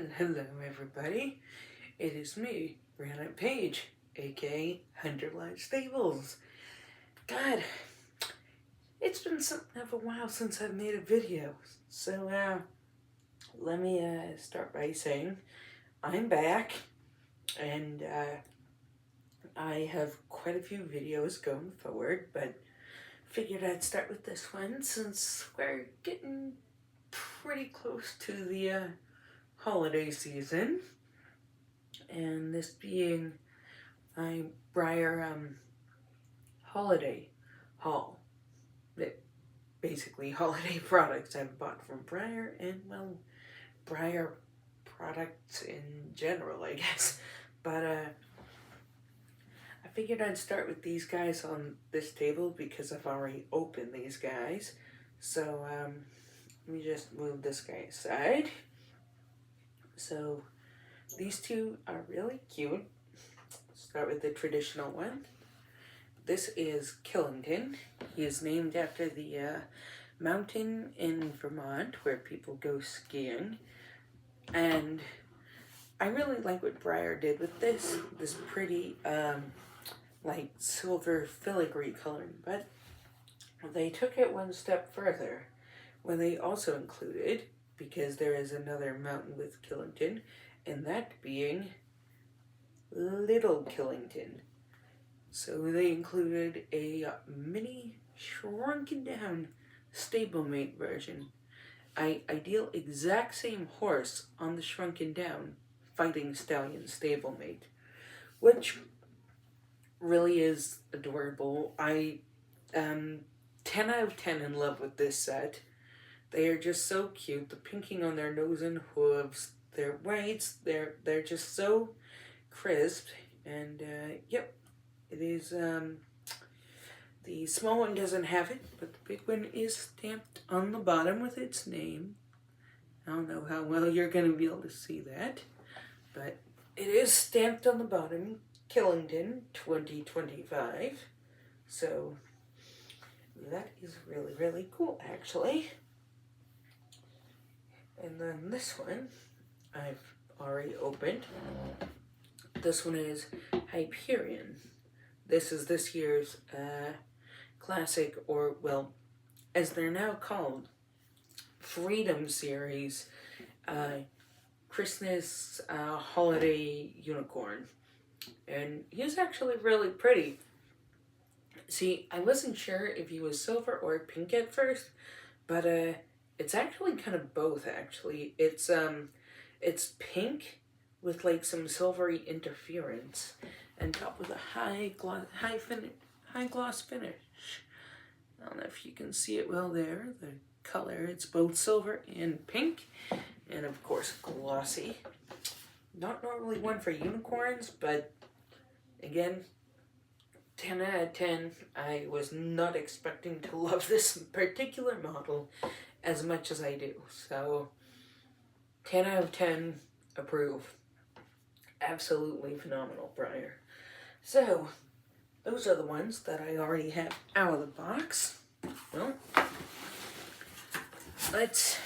Hello everybody, it is me, Breyer Page, aka 100 Live Stables. God, it's been something of a while since I've made a video, so let me start by saying I'm back, and I have quite a few videos going forward, but figured I'd start with this one since we're getting pretty close to the holiday season, and this being my Breyer holiday haul. That basically holiday products I've bought from Breyer, and well, Breyer products in general, I guess. But I figured I'd start with these guys on this table because I've already opened these guys. So let me just move this guy aside. So these two are really cute. Start with the traditional one. This is Killington. He is named after the mountain in Vermont where people go skiing. And I really like what Breyer did with this pretty like silver filigree coloring, but they took it one step further when they also included, because there is another mountain with Killington, and that being Little Killington. So they included a mini shrunken down stablemate version. Ideal exact same horse on the shrunken down fighting stallion stablemate, which really is adorable. I 10 out of 10 in love with this set. They are just so cute. The pinking on their nose and hooves, their whites, they're just so crisp. And yep, it is the small one doesn't have it, but the big one is stamped on the bottom with its name. I don't know how well you're going to be able to see that, but it is stamped on the bottom, Killington 2025. So that is really, really cool, actually. And then this one I've already opened. This one is Hyperion. This is this year's classic, or well, as they're now called, Freedom Series Christmas holiday unicorn. And he's actually really pretty. See, I wasn't sure if he was silver or pink at first, but it's actually kind of both, actually. It's pink with like some silvery interference, and topped with a high gloss finish. I don't know if you can see it well there. The color, it's both silver and pink, and of course glossy. Not normally one for unicorns, but again, 10 out of 10. I was not expecting to love this particular model as much as I do. So 10 out of 10 approve. Absolutely phenomenal, Breyer. So those are the ones that I already have out of the box. Well, let's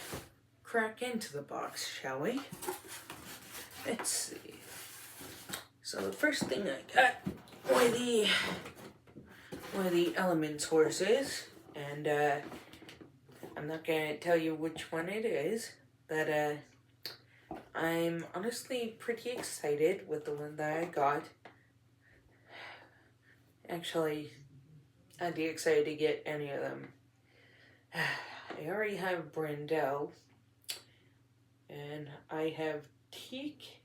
crack into the box, shall we? Let's see. So the first thing I got were the Elements horses, and I'm not gonna tell you which one it is, but I'm honestly pretty excited with the one that I got. Actually, I'd be excited to get any of them. I already have Brandel, and I have Teak,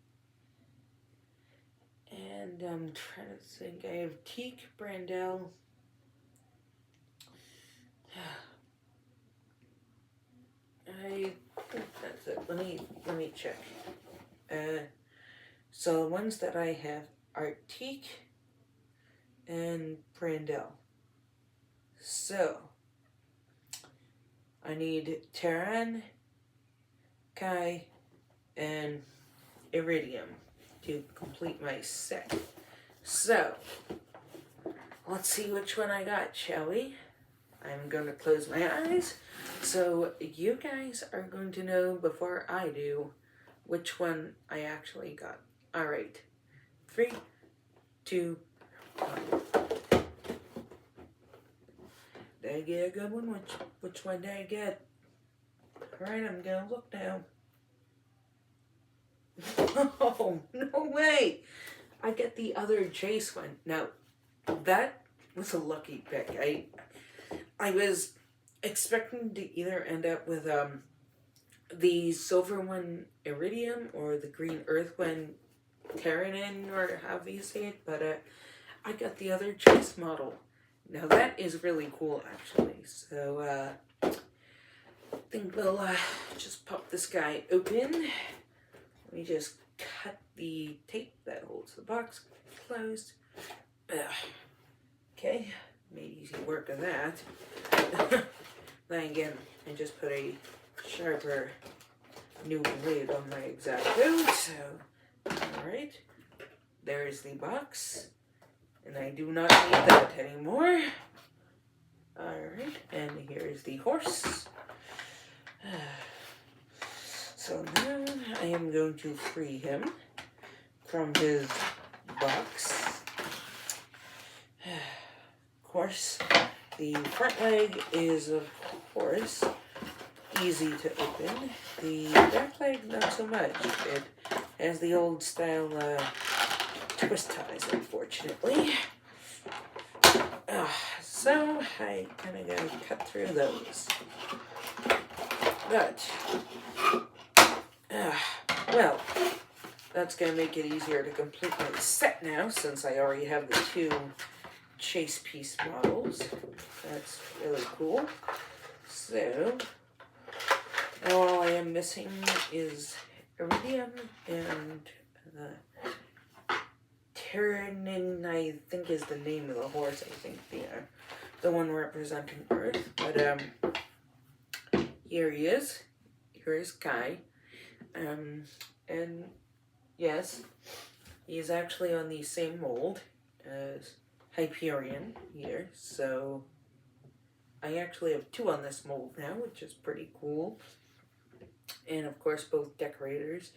and I'm trying to think. I have Teak, Brandel. I think that's it. Let me check. So the ones that I have are Teak and Brandel. So I need Terran, Kai, and Iridium to complete my set. So let's see which one I got, shall we? I'm going to close my eyes, so you guys are going to know before I do which one I actually got. Alright. 3, 2, 1. Did I get a good one? Which one did I get? Alright, I'm gonna look now. Oh, no way! I get the other Chase one. Now, that was a lucky pick. I was expecting to either end up with the silver one Iridium or the green earth one Terranin, or however you say it, but I got the other Chase model. Now that is really cool, actually. So I think we'll just pop this guy open. Let me just cut the tape that holds the box closed. Okay, made easy work of that. Then again, I just put a sharper new lid on my X-Acto, so alright. There's the box, and I do not need that anymore. Alright, and here's the horse. So now I am going to free him from his box. Of course, the front leg is, of course, easy to open. The back leg, not so much. It has the old style twist ties, unfortunately. So I kind of gotta cut through those. But well, that's going to make it easier to complete my set now, since I already have the 2 Chase piece models. That's really cool. So, now all I am missing is Iridium and Terranin, I think is the name of the horse. I think the one representing Earth. But here he is. Here is Kai. And yes, he is actually on the same mold as Hyperion here, so I actually have 2 on this mold now, which is pretty cool. And of course, both decorators.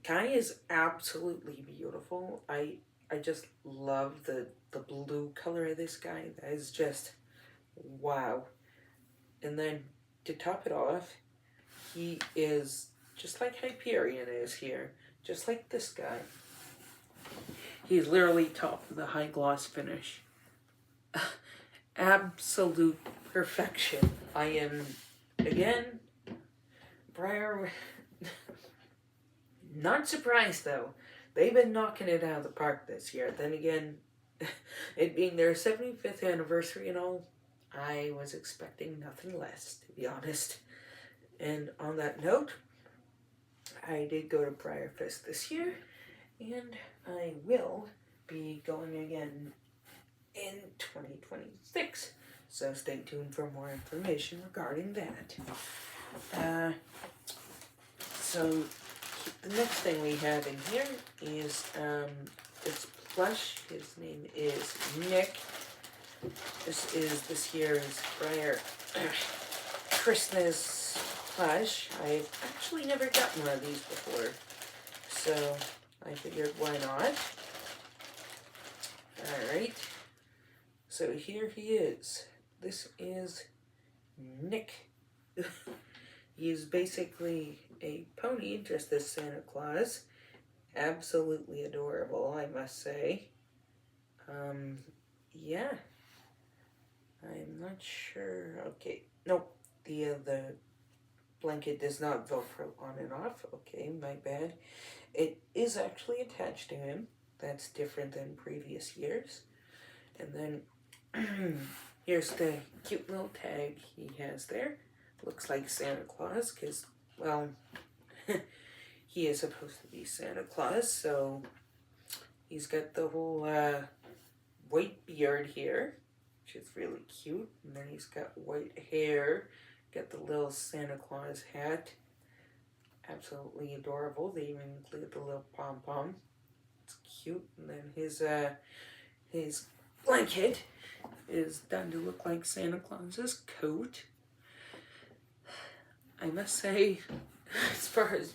Kai is absolutely beautiful. I just love the blue color of this guy. That is just wow. And then to top it off, he is just like Hyperion is here, just like this guy. He's literally top of the high gloss finish. Absolute perfection. I am, again, Breyer, not surprised though. They've been knocking it out of the park this year. Then again, it being their 75th anniversary and all, I was expecting nothing less, to be honest. And on that note, I did go to Breyer Fest this year, and I will be going again in 2026. So stay tuned for more information regarding that. So the next thing we have in here is this plush. His name is Nick. This is this year's Breyer Christmas plush. I've actually never gotten one of these before, so I figured why not. Alright, so here he is. This is Nick. He is basically a pony dressed as Santa Claus. Absolutely adorable, I must say. Yeah. I'm not sure. Okay, nope. The blanket does not Velcro on and off. Okay, my bad. It is actually attached to him. That's different than previous years. And then here's the cute little tag he has there. Looks like Santa Claus because, well, he is supposed to be Santa Claus. So he's got the whole white beard here, which is really cute. And then he's got white hair. Got the little Santa Claus hat. Absolutely adorable. They even include the little pom-pom. It's cute. And then his blanket is done to look like Santa Claus's coat. I must say, as far as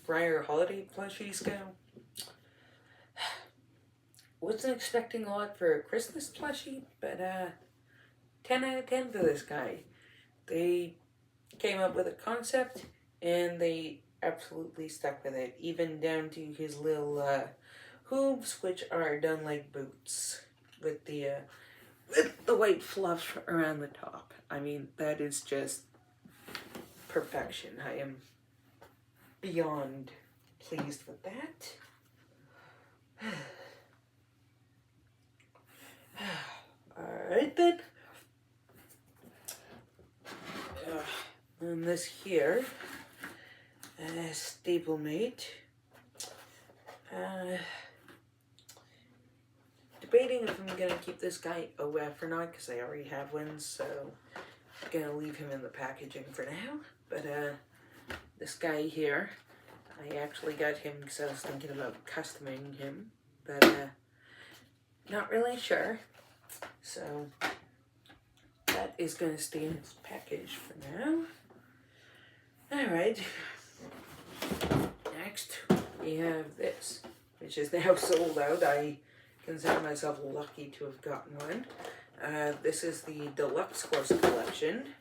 Breyer holiday plushies go, wasn't expecting a lot for a Christmas plushie, but 10 out of 10 for this guy. They came up with a concept and they absolutely stuck with it, even down to his little hooves, which are done like boots with the white fluff around the top. I mean, that is just perfection. I am beyond pleased with that. Alright then. And this here, stablemate. Debating if I'm gonna keep this guy OF or not, because I already have one, so I'm gonna leave him in the packaging for now. But this guy here, I actually got him because I was thinking about customing him, but not really sure. So that is gonna stay in its package for now. Alright. Next, we have this, which is now sold out. I consider myself lucky to have gotten one. This is the Deluxe Course Collection.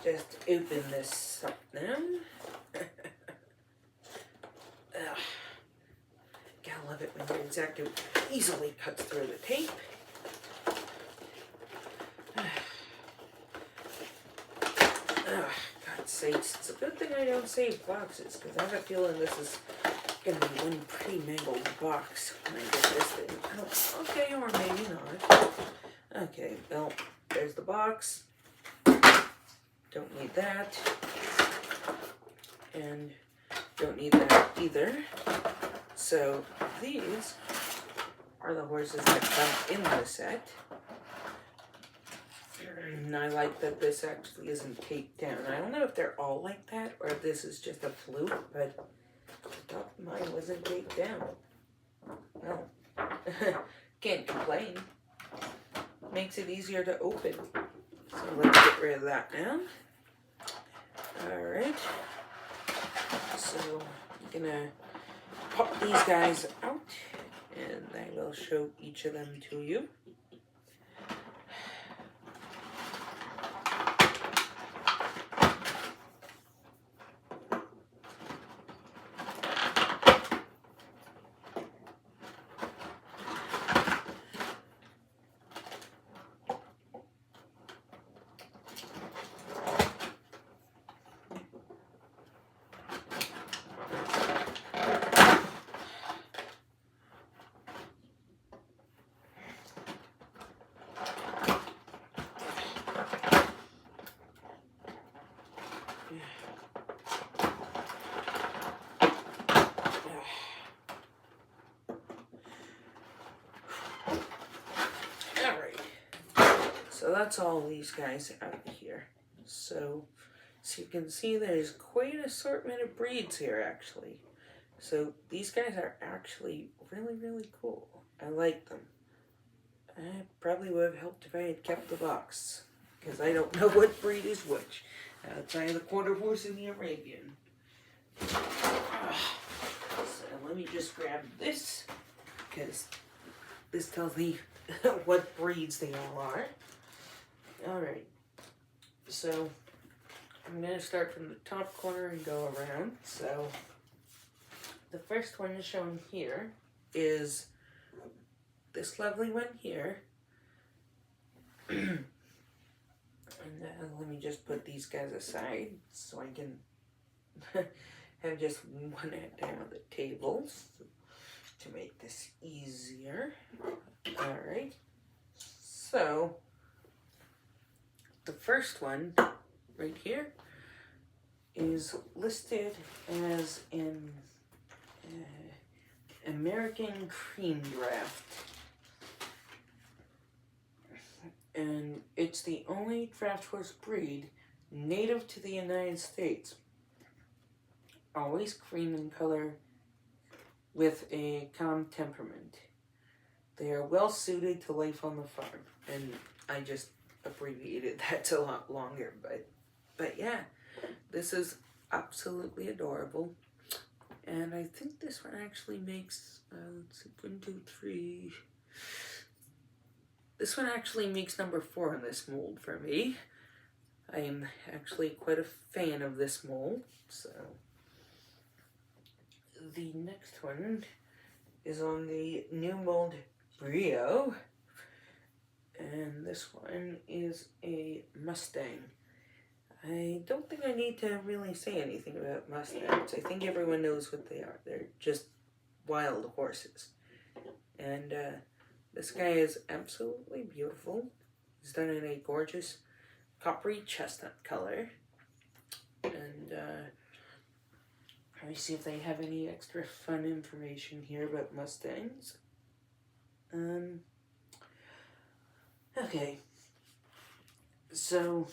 Just open this up now. Gotta love it when your X-Acto easily cuts through the tape. God's sakes, it's a good thing I don't save boxes, because I have a feeling this is gonna be one pretty mangled box when I get this thing. Oh, okay, or maybe not. Okay, well, there's the box. Don't need that. And don't need that either. So these are the horses that come in the set. And I like that this actually isn't taped down. I don't know if they're all like that or if this is just a fluke, but I thought mine wasn't taped down. Well, can't complain. Makes it easier to open. So let's get rid of that now. Alright. So I'm gonna pop these guys out and I will show each of them to you. So that's all these guys out here. So you can see there's quite an assortment of breeds here actually. So these guys are actually really, really cool. I like them. I probably would have helped if I had kept the box, because I don't know what breed is which. Outside of the quarter horse and the Arabian. So let me just grab this, because this tells me what breeds they all are. Alright, so I'm going to start from the top corner and go around. So the first one shown here is this lovely one here. And let me just put these guys aside so I can have just one at down on the tables to make this easier. Alright, so the first one right here is listed as an American cream draft. And it's the only draft horse breed native to the United States. Always cream in color with a calm temperament. They are well suited to life on the farm. And I just abbreviated that a lot longer, but yeah, this is absolutely adorable. And I think this one actually makes, let's see, 1, 2, 3. This one actually makes number 4 in this mold for me. I am actually quite a fan of this mold. So the next one is on the new mold Brio. And this one is a Mustang. I don't think I need to really say anything about Mustangs. I think everyone knows what they are. They're just wild horses. And this guy is absolutely beautiful. He's done in a gorgeous coppery chestnut color. And let me see if they have any extra fun information here about Mustangs. Okay. So,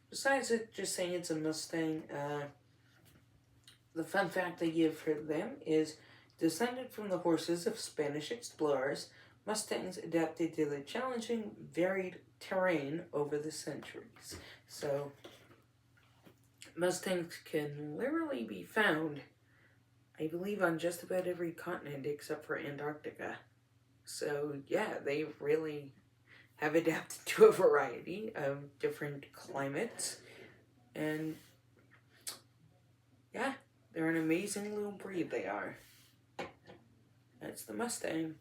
besides it just saying it's a Mustang, the fun fact they give for them is descended from the horses of Spanish explorers, Mustangs adapted to the challenging, varied terrain over the centuries. So, Mustangs can literally be found, I believe, on just about every continent except for Antarctica. So, yeah, they really have adapted to a variety of different climates. And, yeah, they're an amazing little breed, they are. That's the Mustang.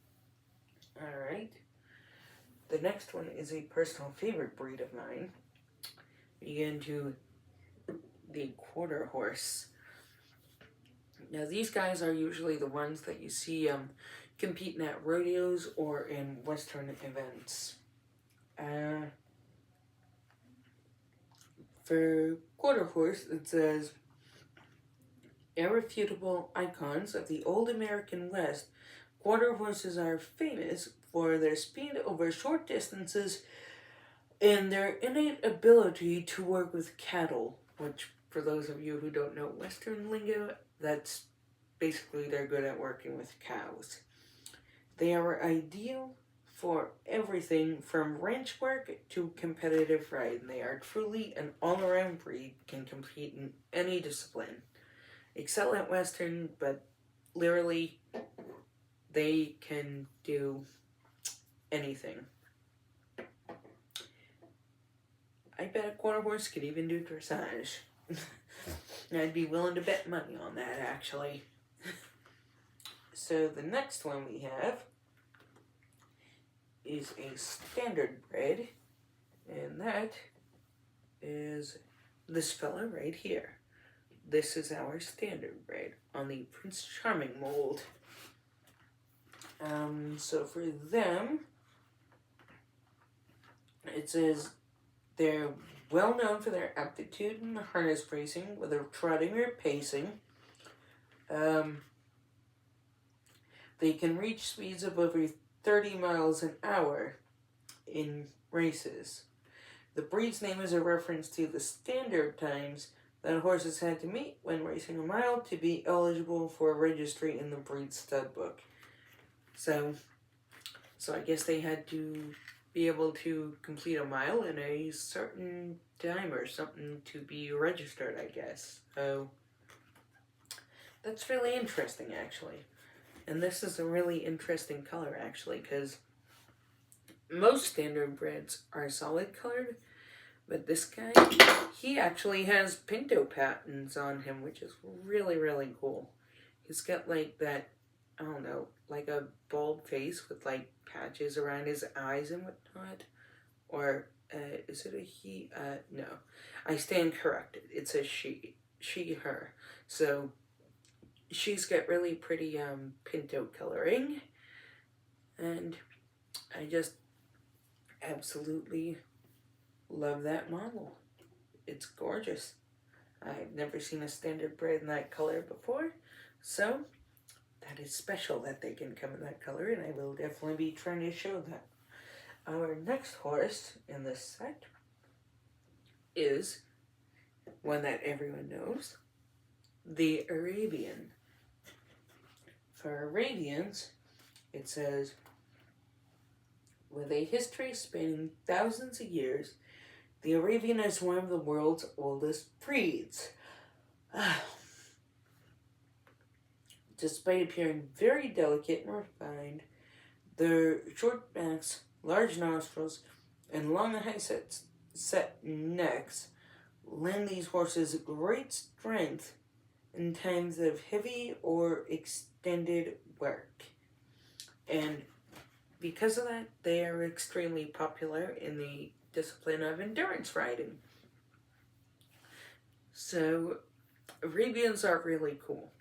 Alright. The next one is a personal favorite breed of mine. We get into the quarter horse. Now, these guys are usually the ones that you see competing at rodeos or in Western events. For quarter horse, it says, irrefutable icons of the old American West, quarter horses are famous for their speed over short distances and their innate ability to work with cattle, which, for those of you who don't know Western lingo, that's basically they're good at working with cows. They are ideal for everything from ranch work to competitive riding. They are truly an all-around breed, can compete in any discipline. Excel at Western, but literally they can do anything. I bet a quarter horse could even do dressage. I'd be willing to bet money on that, actually. So the next one we have is a standard bred, and that is this fella right here. This is our standard bred on the Prince Charming mold. So for them, it says they're well known for their aptitude in harness racing, whether trotting or pacing. They can reach speeds of over 30 miles an hour in races. The breed's name is a reference to the standard times that horses had to meet when racing a mile to be eligible for registry in the breed stud book. So I guess they had to be able to complete a mile in a certain time or something to be registered, I guess. So that's really interesting, actually. And this is a really interesting color, actually, because most standard breds are solid colored, but this guy, he actually has pinto patterns on him, which is really, really cool. He's got like that, I don't know, like a bald face with like patches around his eyes and whatnot. Or, is it a he? No. I stand corrected. It's a she. She, her. So, she's got really pretty pinto coloring. And I just absolutely love that model. It's gorgeous. I've never seen a standard bred in that color before. So, that is special that they can come in that color, and I will definitely be trying to show that. Our next horse in this set is one that everyone knows, the Arabian. For Arabians, it says, with a history spanning thousands of years, the Arabian is one of the world's oldest breeds. Despite appearing very delicate and refined, their short backs, large nostrils, and long set necks lend these horses great strength in times of heavy or extended work. And because of that, they are extremely popular in the discipline of endurance riding. So, Arabians are really cool.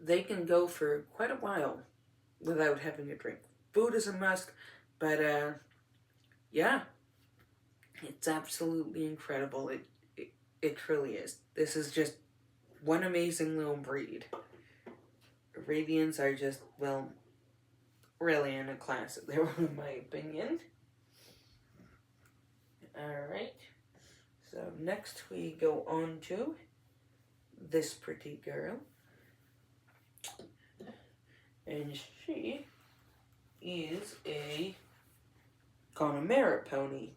They can go for quite a while without having a drink. Food is a must, but yeah, it's absolutely incredible. It truly is. This is just one amazing little breed. Arabians are just, well, really in a class of their own, in my opinion. Alright, so next we go on to this pretty girl. And she is a Connemara pony.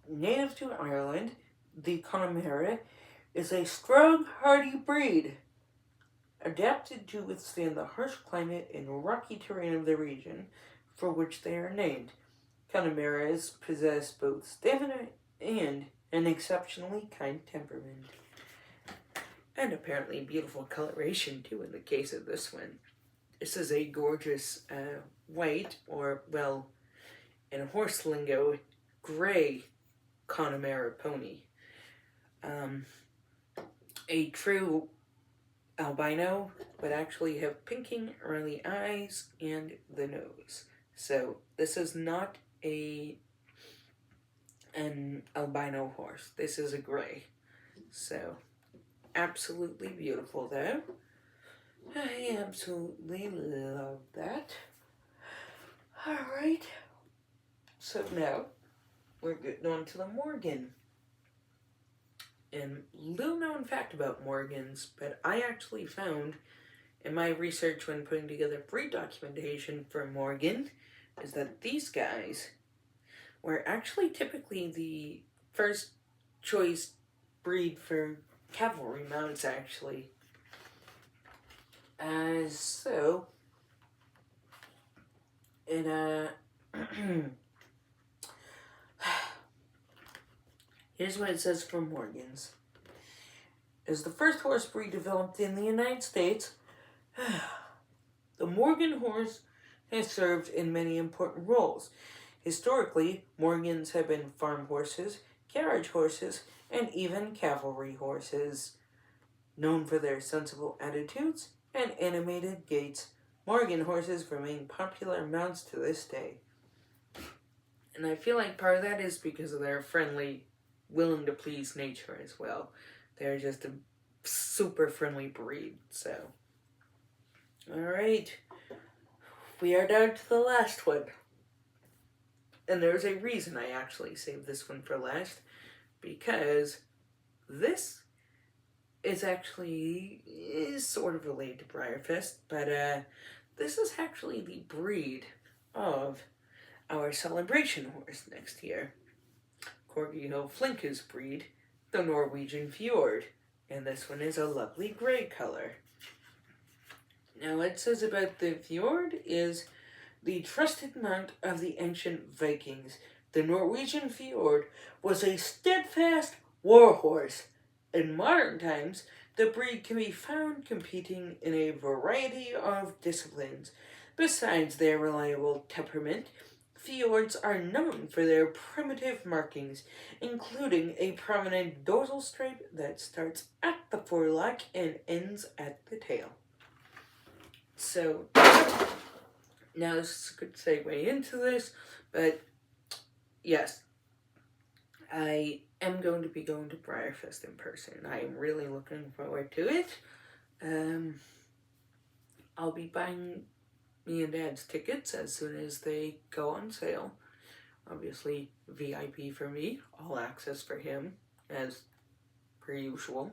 Native to Ireland, the Connemara is a strong, hardy breed, adapted to withstand the harsh climate and rocky terrain of the region for which they are named. Connemara's possess both stamina and an exceptionally kind temperament. And apparently beautiful coloration too in the case of this one. This is a gorgeous white, or, well, in horse lingo, gray Connemara pony. A true albino, but actually have pinking around the eyes and the nose. So this is not an albino horse. This is a gray. So absolutely beautiful though. I absolutely love that. Alright. So now we're getting on to the Morgan. And little known fact about Morgans, but I actually found in my research when putting together breed documentation for Morgan, is that these guys were actually typically the first choice breed for cavalry mounts, actually. So, here's what it says for Morgans. As the first horse breed developed in the United States, the Morgan horse has served in many important roles. Historically, Morgans have been farm horses, carriage horses, and even cavalry horses. Known for their sensible attitudes and animated gaits, Morgan horses remain popular mounts to this day. And I feel like part of that is because of their friendly, willing to please nature as well. They're just a super friendly breed, so. Alright, we are down to the last one. And there's a reason I actually saved this one for last, because this is sort of related to Breyerfest, but this is actually the breed of our celebration horse next year. Corgi Hill Flinka's breed, the Norwegian Fjord, and this one is a lovely gray color. Now, what it says about the Fjord is the trusted mount of the ancient Vikings. The Norwegian Fjord was a steadfast war horse. In modern times, the breed can be found competing in a variety of disciplines. Besides their reliable temperament, fjords are known for their primitive markings, including a prominent dorsal stripe that starts at the forelock and ends at the tail. So, now this is a good segue into this, but yes, I am going to be going to Breyerfest in person. I am really looking forward to it. I'll be buying me and Dad's tickets as soon as they go on sale. Obviously, VIP for me, all access for him, as per usual.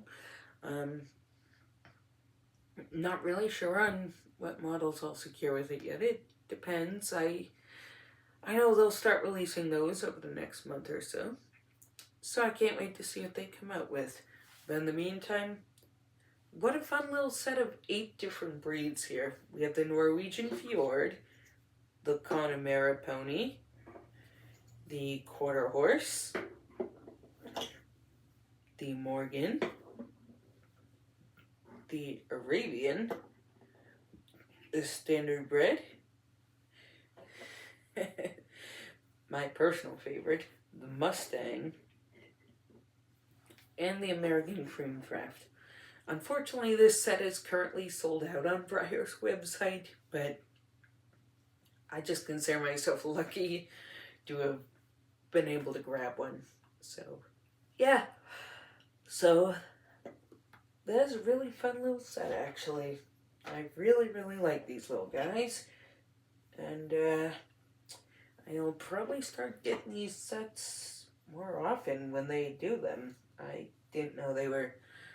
Not really sure on what models I'll secure with it yet. It depends. I know they'll start releasing those over the next month or so. So I can't wait to see what they come out with. But in the meantime, what a fun little set of 8 different breeds here. We have the Norwegian Fjord, the Connemara pony, the Quarter Horse, the Morgan, the Arabian, the Standardbred, my personal favorite, the Mustang, and the American Cream Draft. Unfortunately, this set is currently sold out on Breyer's website, but I just consider myself lucky to have been able to grab one. So, yeah. So, that's a really fun little set, actually. I really, really like these little guys. And, I'll probably start getting these sets more often when they do them. I didn't know they were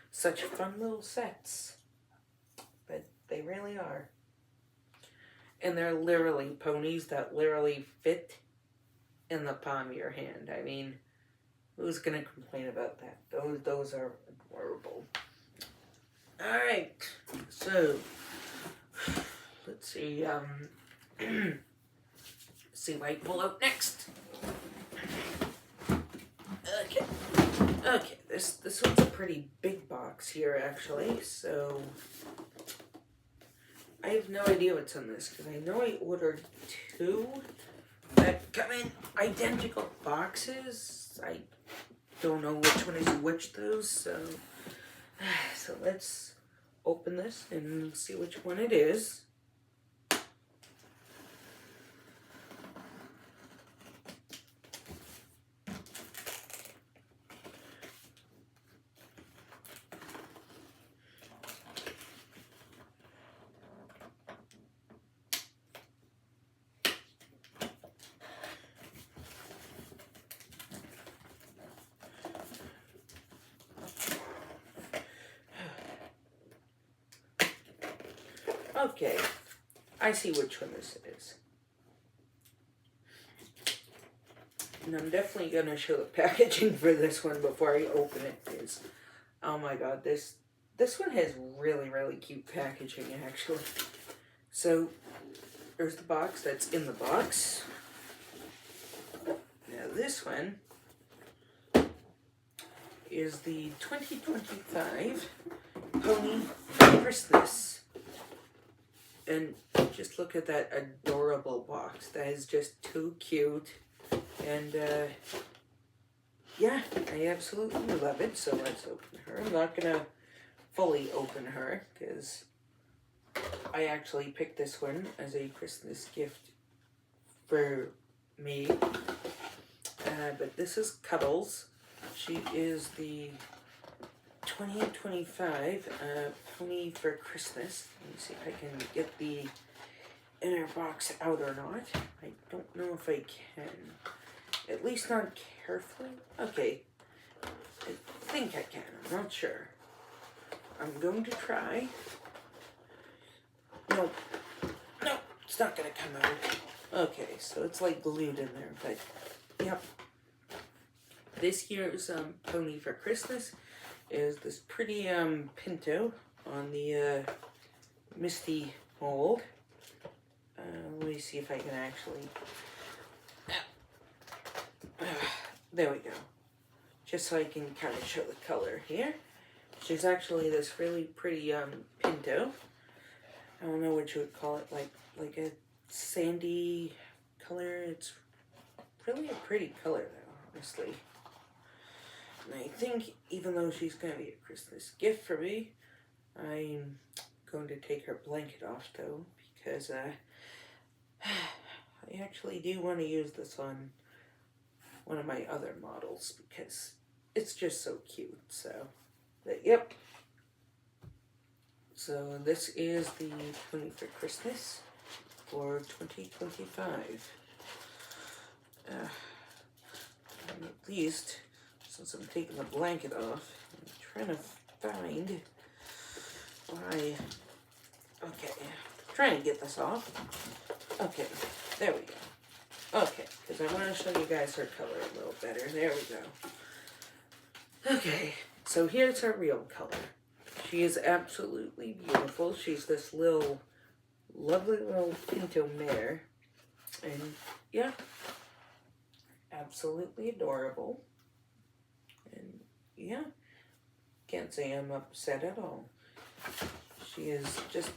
such fun little sets. But they really are. And they're literally ponies that literally fit in the palm of your hand. I mean, who's going to complain about that? Those are adorable. Alright, so, let's see, see what I pull out next. Okay, this one's a pretty big box here, actually, so I have no idea what's in this, because I know I ordered 2 that come in identical boxes. I don't know which one is which, though, so let's open this and see which one it is. Okay, I see which one this is. And I'm definitely going to show the packaging for this one before I open it, because, oh my god, this one has really, really cute packaging, actually. So, there's the box that's in the box. Now this one is the 2025 Pony Christmas. And just look at that adorable box. That is just too cute. And, yeah, I absolutely love it. So let's open her. I'm not going to fully open her, because I actually picked this one as a Christmas gift for me. But this is Cuddles. She is the 2025 Pony for Christmas. Let me see if I can get the inner box out or not. I don't know if I can. At least not carefully. Okay. I think I can. I'm not sure. I'm going to try. No. No, it's not going to come out. Okay, so it's like glued in there, but yep. This year's Pony for Christmas is this pretty Pinto on the Misty mold. Let me see if I can actually... there we go. Just so I can kind of show the color here. She's actually this really pretty Pinto. I don't know what you would call it, like a sandy color. It's really a pretty color, though, honestly. And I think, even though she's going to be a Christmas gift for me, I'm going to take her blanket off, though, because I actually do want to use this on one of my other models, because it's just so cute. So, but, yep. So this is the Pony for Christmas for 2025. And at least, since I'm taking the blanket off, I'm trying to find why. Okay, trying to get this off. Okay, there we go. Okay, because I want to show you guys her color a little better. There we go. Okay, so here's her real color. She is absolutely beautiful. She's this lovely little pinto mare. And yeah, absolutely adorable. And yeah, can't say I'm upset at all. She is just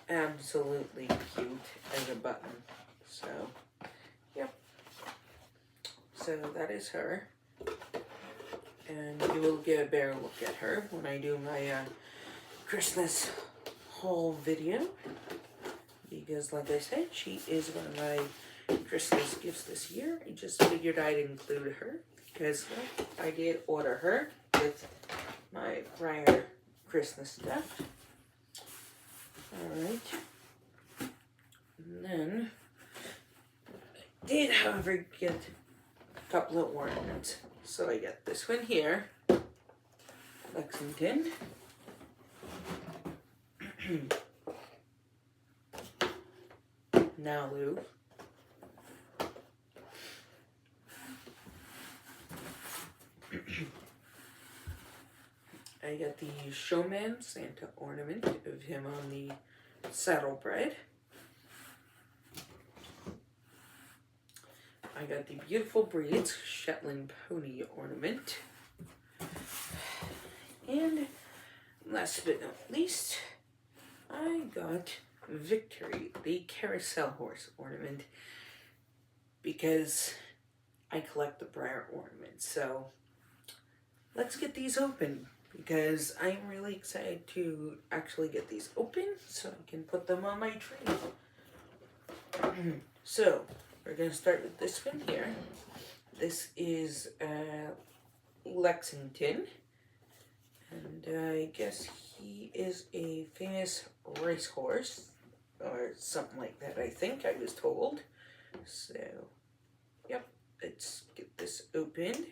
absolutely cute as a button. So, yep. So that is her. And you will get a better look at her when I do my Christmas haul video. Because like I said, she is one of my Christmas gifts this year. I just figured I'd include her. Because well, I did order her with my Breyer Christmas stuff. Alright. And then I did, however, get a couple of ornaments. So I got this one here, Lexington. Nalu. I got the Showman Santa ornament of him on the saddlebred. I got the Beautiful Breeds Shetland Pony ornament. And last but not least, I got Victory, the carousel horse ornament, because I collect the Breyer ornaments. So let's get these open, because I'm really excited to actually get these open so I can put them on my tree. So we're going to start with this one here. This is Lexington. And I guess he is a famous racehorse, or something like that, I think I was told. So, yep, let's get this opened.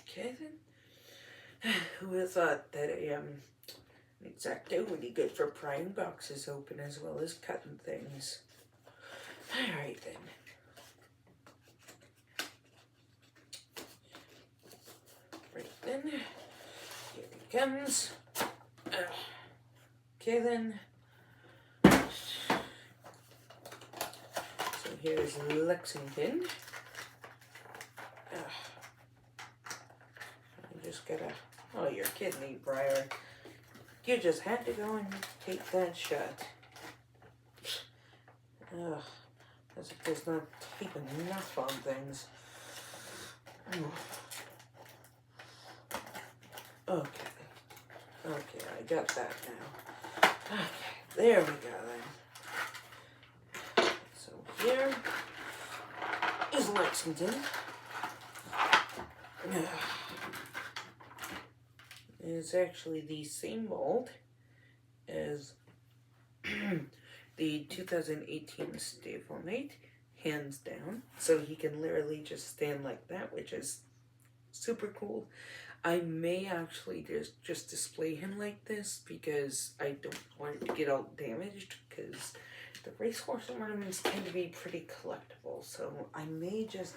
Okay then. Who would have thought that an X-Acto would be good for prying boxes open as well as cutting things? Alright then. Right then. Here he comes. Okay then. So here's Lexington. I just gotta... Oh, you're kidding me, Breyer. You just had to go and take that shot. Ugh. As if there's not tape enough on things. Okay. Okay, I got that now. Okay, there we go then. So here is Lexington. It's actually the same mold as the 2018 Stablemate, hands down. So he can literally just stand like that, which is super cool. I may actually just display him like this because I don't want it to get all damaged, because the racehorse ornaments tend to be pretty collectible. So I may just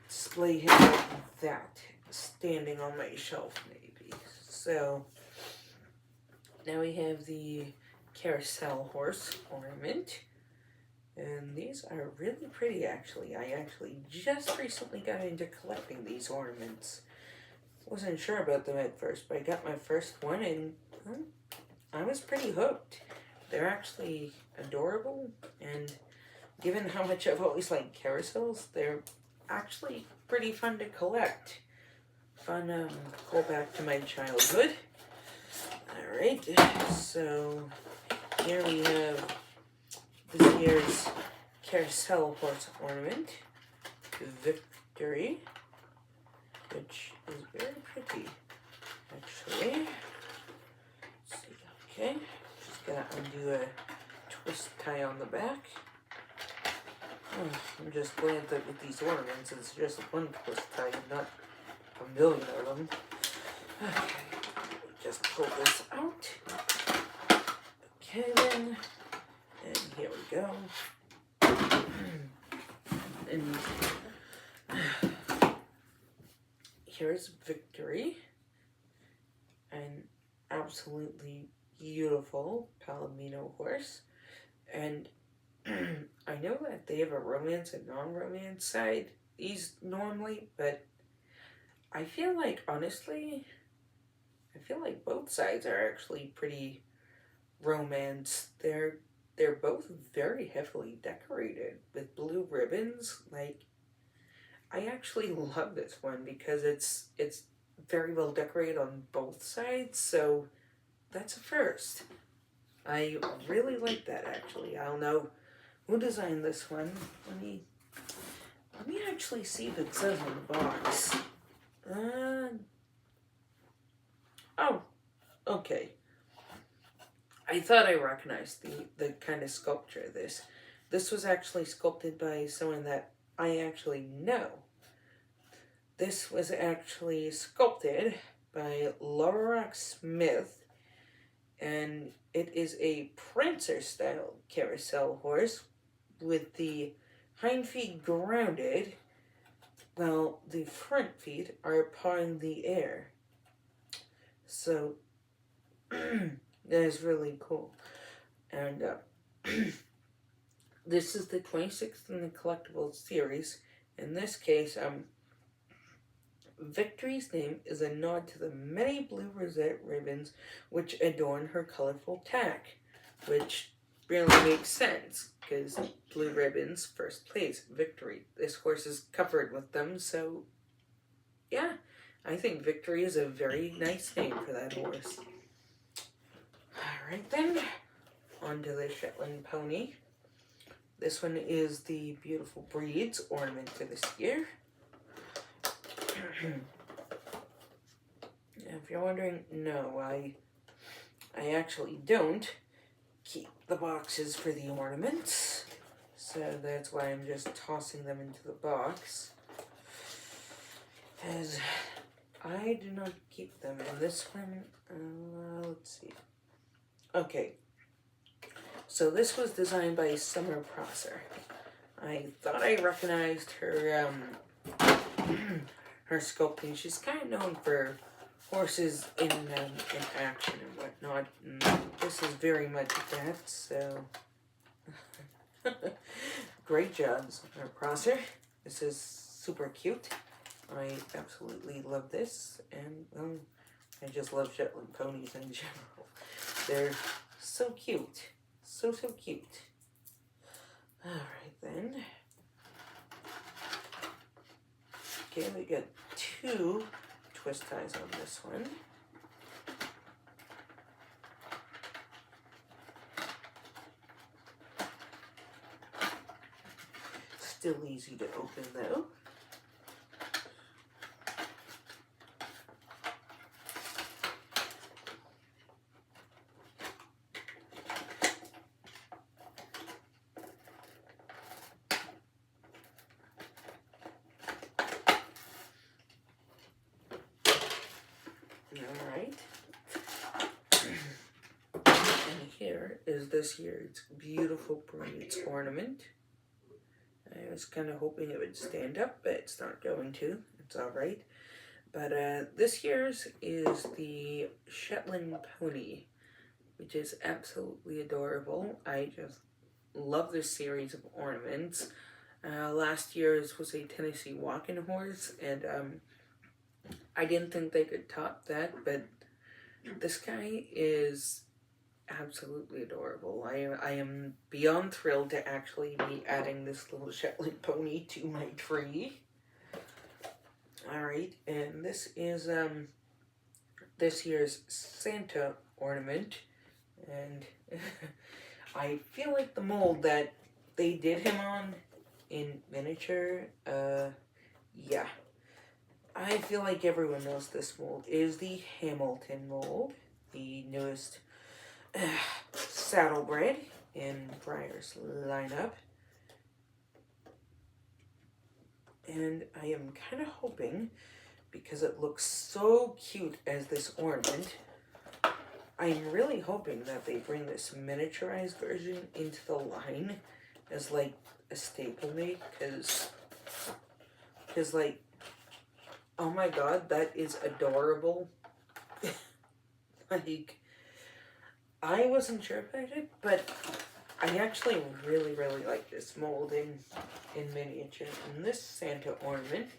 display him like that, standing on my shelf maybe. So now we have the carousel horse ornament. And these are really pretty, actually. I actually just recently got into collecting these ornaments. Wasn't sure about them at first, but I got my first one and well, I was pretty hooked. They're actually adorable, and given how much I've always liked carousels, they're actually pretty fun to collect. Fun, go back to my childhood. Alright, so here we have this year's carousel horse ornament, Victory, which is very pretty, actually. Let's see, okay, just gotta undo a twist tie on the back. Oh, I'm just glad that with these ornaments it's just one twist tie and not a million of them. Okay, just pull this out. Okay then, and here we go. here's Victory, an absolutely beautiful Palomino horse. And I know that they have a romance and non-romance side, these normally, but I feel like, honestly, I feel like both sides are actually pretty romance. They're both very heavily decorated with blue ribbons. Like, I actually love this one because it's very well decorated on both sides, so that's a first. I really like that actually. I don't know who designed this one. Let me actually see if it says on the box. Oh, okay. I thought I recognized the kind of sculpture of this. This was actually sculpted by someone that I actually know. This was actually sculpted by Laura Smith, and it is a Prancer-style carousel horse with the hind feet grounded, while the front feet are pawing the air. So, that is really cool. And this is the 26th in the collectible series. In this case, Victory's name is a nod to the many blue rosette ribbons which adorn her colorful tack, which really makes sense, because blue ribbons, first place, Victory. This horse is covered with them, so yeah, I think Victory is a very nice name for that horse. Alright then, on to the Shetland pony. This one is the Beautiful Breeds ornament for this year. If you're wondering, no, I actually don't keep the boxes for the ornaments, so that's why I'm just tossing them into the box, as I do not keep them. And this one, let's see. Okay, so this was designed by Summer Prosser. I thought I recognized her her sculpting. She's kind of known for horses in action and whatnot, and this is very much that, so great job, Summer Prosser. This is super cute. I absolutely love this, and well, I just love Shetland ponies in general. They're so cute. So cute. Alright then. Okay, we got 2 twist ties on this one. Still easy to open though. Alright. And here is this year's Beautiful Breeds ornament. I was kind of hoping it would stand up, but it's not going to. It's alright. But this year's is the Shetland pony, which is absolutely adorable. I just love this series of ornaments. Last year's was a Tennessee walking horse, and I didn't think they could top that, but this guy is absolutely adorable. I am beyond thrilled to actually be adding this little Shetland pony to my tree. Alright, and this is this year's Santa ornament, and I feel like the mold that they did him on in miniature, yeah. I feel like everyone knows this mold is the Hamilton mold, the newest saddlebred in Breyer's lineup. And I am kind of hoping, because it looks so cute as this ornament, I'm really hoping that they bring this miniaturized version into the line as like a staple mate, because like Oh my god, that is adorable. Like, I wasn't sure about it, but I actually really, really like this mold in miniature. And this Santa ornament,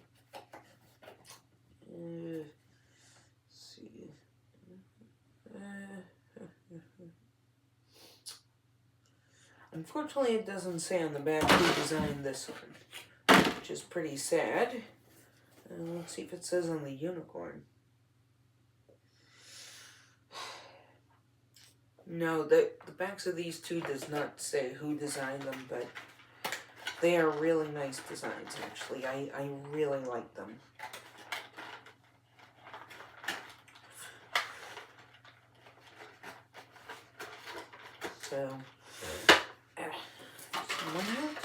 let's see. Unfortunately, it doesn't say on the back who designed this one, which is pretty sad. Let's see if it says on the unicorn. No, the backs of these two does not say who designed them, but they are really nice designs, actually. I really like them. So, one out.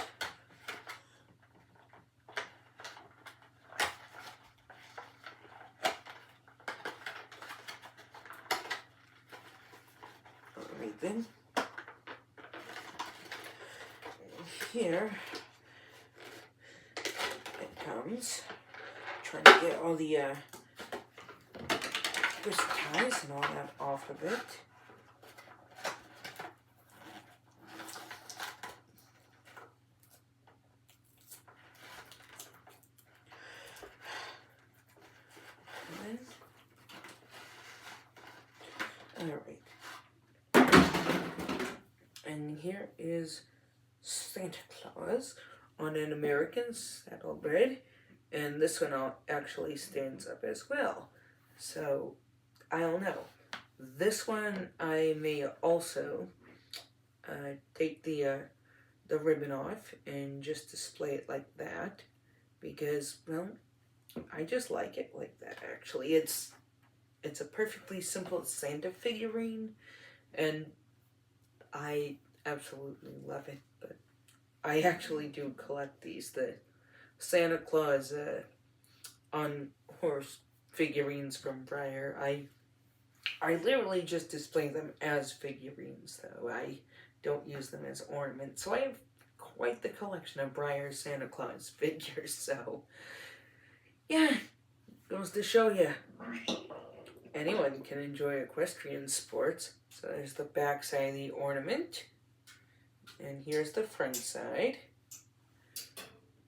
Alright then. Here it comes. Trying to get all the twist ties and all that off of it. Alright. And here is Santa Claus on an American saddlebred. And this one actually stands up as well. So, I don't know. This one I may also take the ribbon off and just display it like that. Because, well, I just like it like that, actually. It's a perfectly simple Santa figurine, and I absolutely love it. But I actually do collect these, the Santa Claus on horse figurines from Breyer. I literally just display them as figurines, though. I don't use them as ornaments. So I have quite the collection of Breyer Santa Claus figures, so yeah, goes to show you. Anyone can enjoy equestrian sports. So there's the back side of the ornament. And here's the front side,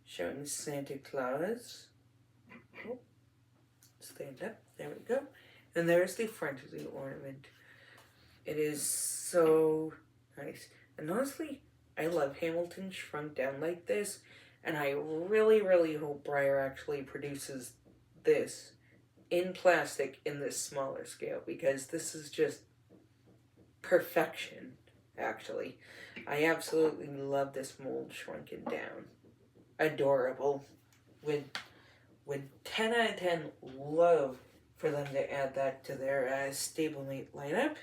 showing Santa Claus. Oh, stand up, there we go. And there's the front of the ornament. It is so nice. And honestly, I love Hamilton shrunk down like this. And I really, really hope Breyer actually produces this in plastic in this smaller scale, because this is just perfection, actually. I absolutely love this mold shrunken down. Adorable. Would 10 out of 10 love for them to add that to their stablemate lineup.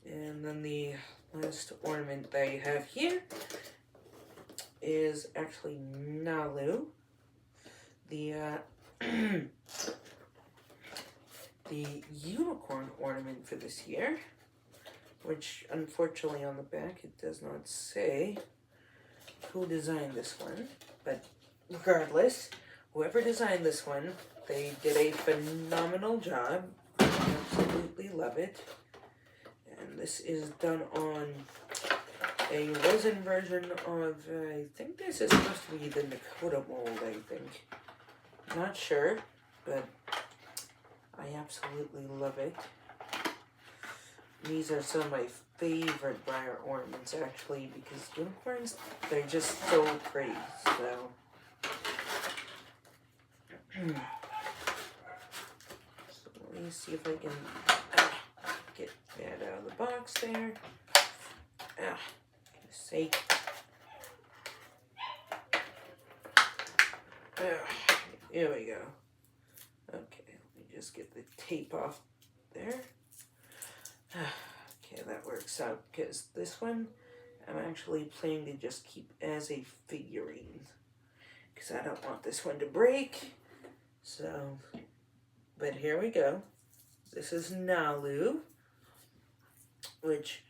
And then the last ornament they have here is actually Nalu. The the unicorn ornament for this year, which unfortunately on the back it does not say who designed this one, but regardless, whoever designed this one, they did a phenomenal job. I absolutely love it. And this is done on a resin version of, I think this is supposed to be the Nakota mold, I think. Not sure, but I absolutely love it. These are some of my favorite Breyer ornaments, actually, because unicorns, they're just so pretty, so. So let me see if I can get that out of the box there. For goodness sake. Here we go. Okay, let me just get the tape off there. Okay, that works out, because this one I'm actually planning to just keep as a figurine, because I don't want this one to break. So, but here we go. This is Nalu, which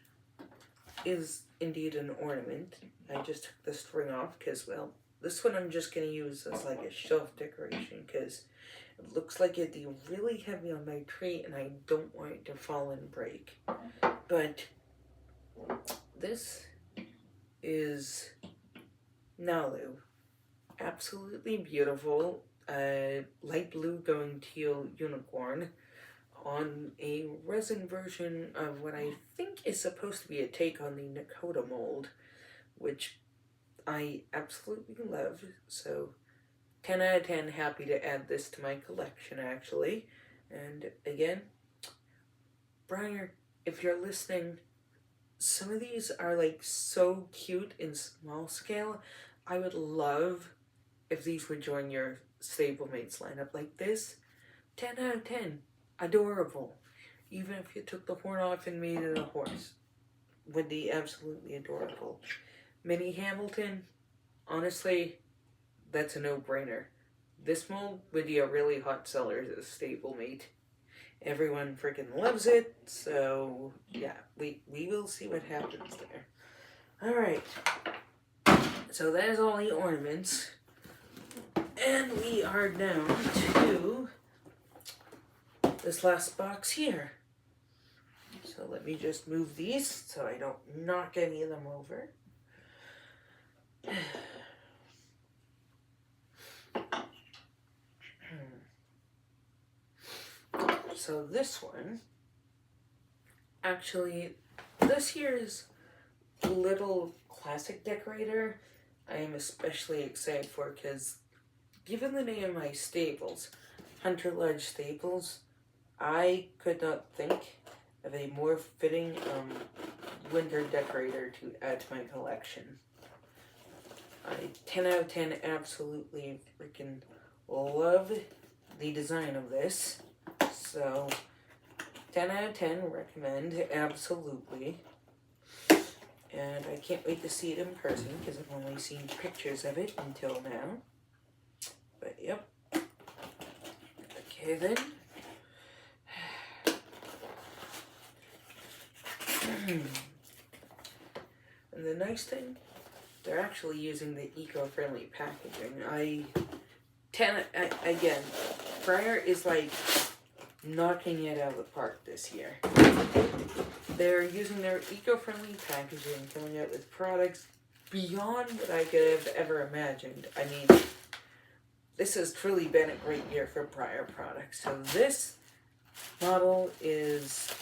is indeed an ornament. I just took the string off because, well, this one I'm just going to use as like a shelf decoration, because It looks like it'd be really heavy on my tree, and I don't want it to fall and break. But this is Nalu. Absolutely beautiful. Light blue going teal unicorn on a resin version of what I think is supposed to be a take on the Nakota mold, which I absolutely love. So 10 out of 10, happy to add this to my collection, actually. And again, Breyer, if you're listening, some of these are like so cute in small scale. I would love if these would join your stablemates lineup like this. 10 out of 10. Adorable. Even if you took the horn off and made it a horse. Would be absolutely adorable. Minnie Hamilton, honestly, that's a no-brainer. This mold would be a really hot seller as a stablemate. Everyone freaking loves it, so yeah, we will see what happens there. Alright, so that is all the ornaments. And we are down to this last box here. So let me just move these so I don't knock any of them over. So this one, actually, this year's little classic decorator, I am especially excited for because given the name of my stables, Hunter Lodge Stables, I could not think of a more fitting winter decorator to add to my collection. I 10 out of 10 absolutely freaking love the design of this. So 10 out of 10 recommend, absolutely. And I can't wait to see it in person because I've only seen pictures of it until now. But yep. Okay then. And the nice thing, they're actually using the eco-friendly packaging. Again, Breyer is like knocking it out of the park this year. They're using their eco-friendly packaging, coming out with products beyond what I could have ever imagined. I mean, this has truly been a great year for Breyer products. So this model is,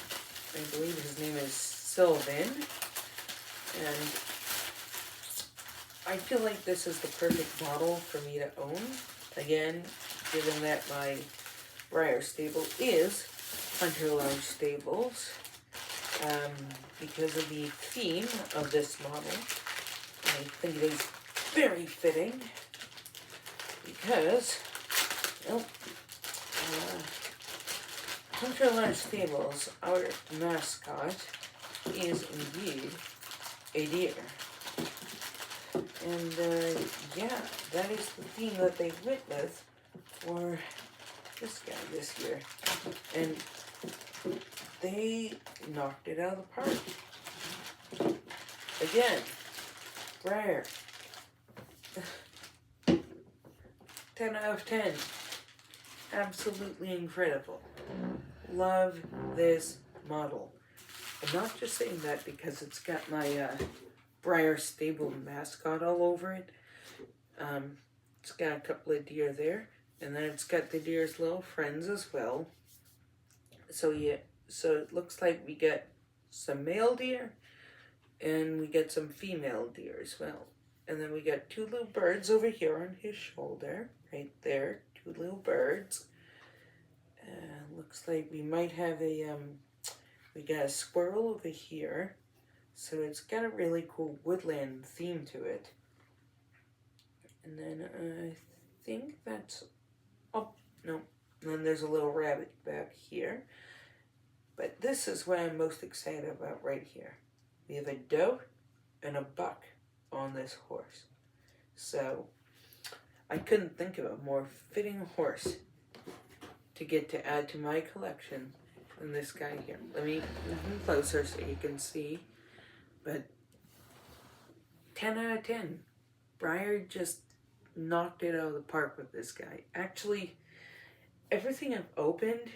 I believe his name is Sylvan, and I feel like this is the perfect model for me to own. Again, given that my Breyer stable is Hunter Lodge Stables, because of the theme of this model, I think it is very fitting, because, well, Hunter Lodge Stables, our mascot, is indeed a deer. And, yeah, that is the theme that they went with for this guy this year. And they knocked it out of the park. Again, Breyer. 10 out of 10. Absolutely incredible. Love this model. I'm not just saying that because it's got my Breyer stable mascot all over it. It's got a couple of deer there. And then it's got the deer's little friends as well. So yeah, so it looks like we get some male deer and we get some female deer as well. And then we got two little birds over here on his shoulder, right there, two little birds. Looks like we might have a, we got a squirrel over here. So it's got a really cool woodland theme to it. And then I think that's, oh, no. And then there's a little rabbit back here. But this is what I'm most excited about right here. We have a doe and a buck on this horse. So I couldn't think of a more fitting horse to get to add to my collection than this guy here. Let me move him closer so you can see. But 10 out of 10. Breyer just knocked it out of the park with this guy. Actually, everything I've opened,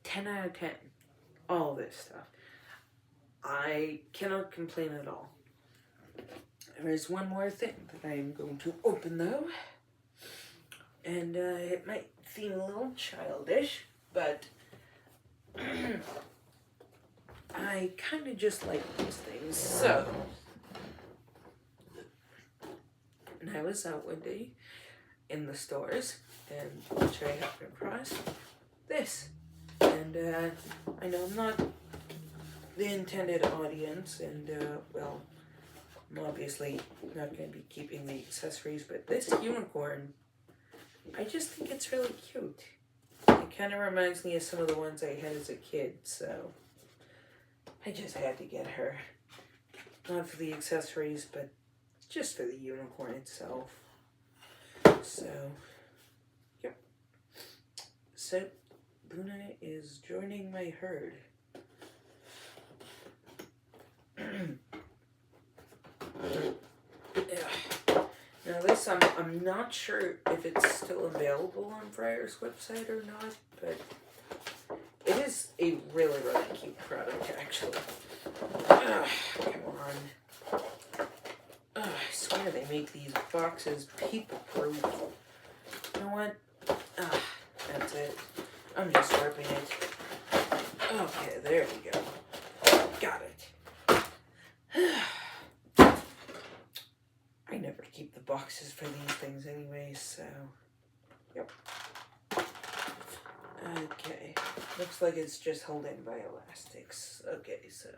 10 out of 10. All this stuff. I cannot complain at all. There is one more thing that I am going to open though. And it might seem a little childish, but I kind of just like these things. So, and I was out one day in the stores, and which I happened across this. And I know I'm not the intended audience, and well, I'm obviously not going to be keeping the accessories, but this unicorn, I just think it's really cute. It kind of reminds me of some of the ones I had as a kid, so I just had to get her. Not for the accessories, but just for the unicorn itself. So, yep. So, Luna is joining my herd. Yeah. Now this, I'm not sure if it's still available on Breyer's website or not, but it is a really, really cute product, actually. Come on. I swear they make these boxes people-proof. You know what? That's it. I'm just ripping it. Okay, there we go. Got it. I never keep the boxes for these things anyway, so... Yep. Okay. Looks like it's just held in by elastics. Okay, so...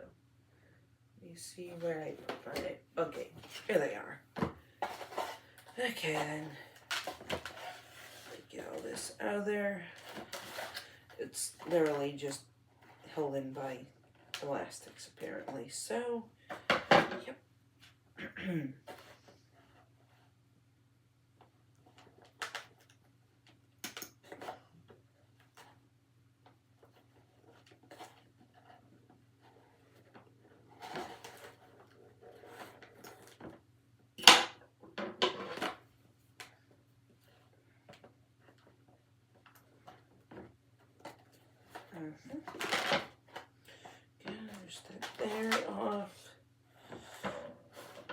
Let me see where I put my... Okay, here they are. Okay, then. Get all this out of there. It's literally just held in by elastics, apparently. So, yep. Just that there off.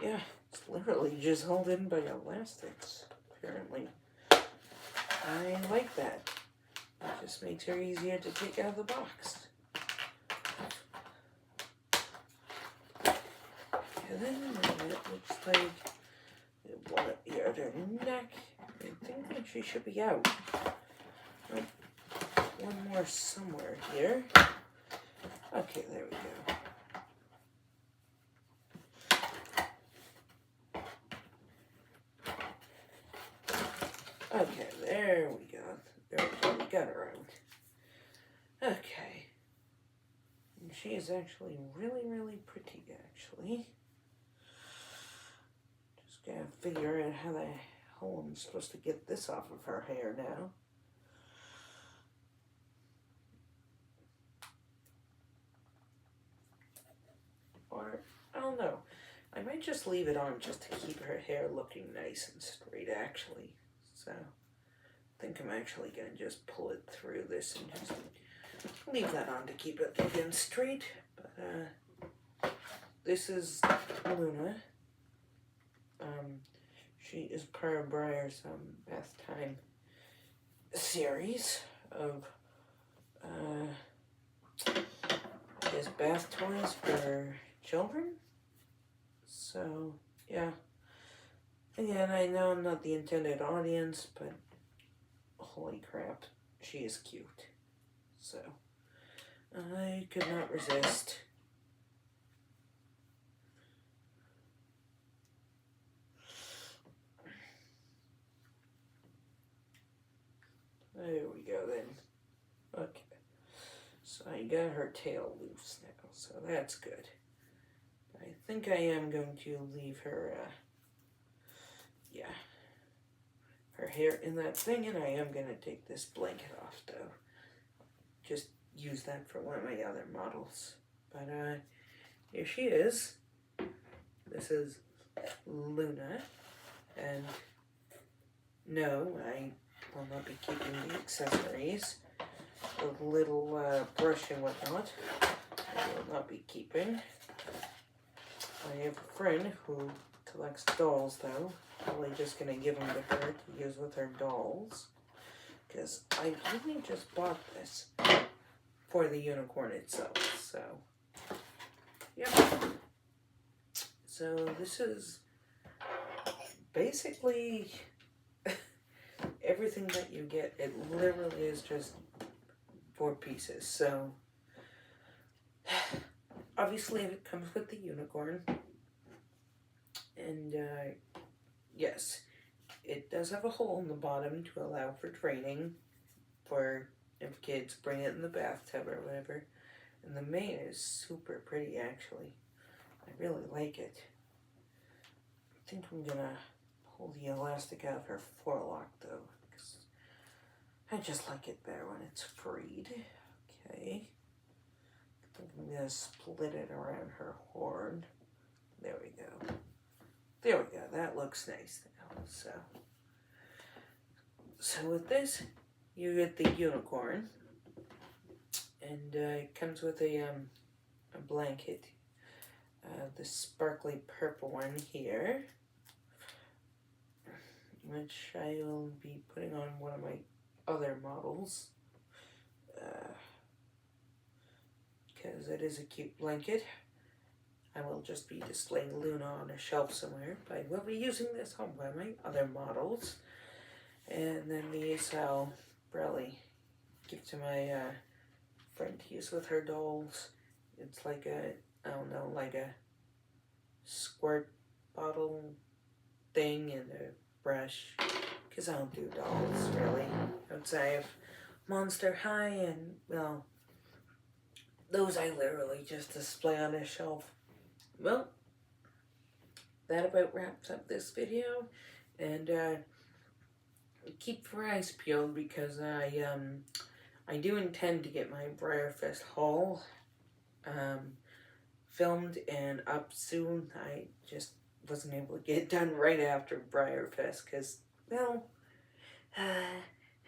Yeah, it's literally just held in by elastics, apparently. I like that. It just makes her easier to take out of the box. And then it looks like one at the other neck. I think that she should be out. Oh, one more somewhere here. Okay, there we go. Okay, there we go. There we go. We got her out. Okay. And she is actually really, really pretty, actually. Just gotta figure out how the hell I'm supposed to get this off of her hair now. Or, I don't know. I might just leave it on just to keep her hair looking nice and straight, actually. So, I think I'm actually going to just pull it through this and just leave that on to keep it looking straight. But, this is Luna. She is part of Breyer's bath time series of, I guess, bath toys for children. So, yeah. Again, I know I'm not the intended audience, but holy crap, she is cute. So, I could not resist. There we go then. Okay. So I got her tail loose now, so that's good. I think I am going to leave her, yeah, her hair in that thing, and I am going to take this blanket off, though. Just use that for one of my other models. But, here she is. This is Luna, and no, I I'll not be keeping the accessories. The little brush and whatnot, I will not be keeping. I have a friend who collects dolls, though. Probably just going to give them to her to use with her dolls. Because I really just bought this for the unicorn itself. So, yeah. So this is basically everything that you get. It literally is just 4 pieces. So, obviously it comes with the unicorn. And, yes, it does have a hole in the bottom to allow for draining for if kids bring it in the bathtub or whatever. And the mane is super pretty, actually. I really like it. I think I'm gonna pull the elastic out of her forelock, though, because I just like it better when it's freed. Okay. I think I'm gonna split it around her horn. There we go. There we go. That looks nice now. So with this, you get the unicorn, and it comes with a blanket. The sparkly purple one here, which I will be putting on one of my other models, because it is a cute blanket. I will just be displaying Luna on a shelf somewhere, but I will be using this on one of my other models. And then these I'll probably give to my friend to use with her dolls. It's like a, I don't know, like a squirt bottle thing and a brush, because I don't do dolls, really. Outside of Monster High, and, well, those I literally just display on a shelf. Well, that about wraps up this video, and keep your eyes peeled, because I do intend to get my Breyer Fest haul filmed and up soon. I just wasn't able to get it done right after Breyer Fest, because, well,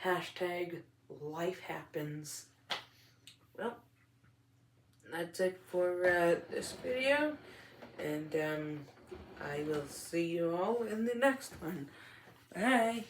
hashtag life happens. Well, that's it for this video, and I will see you all in the next one. Bye!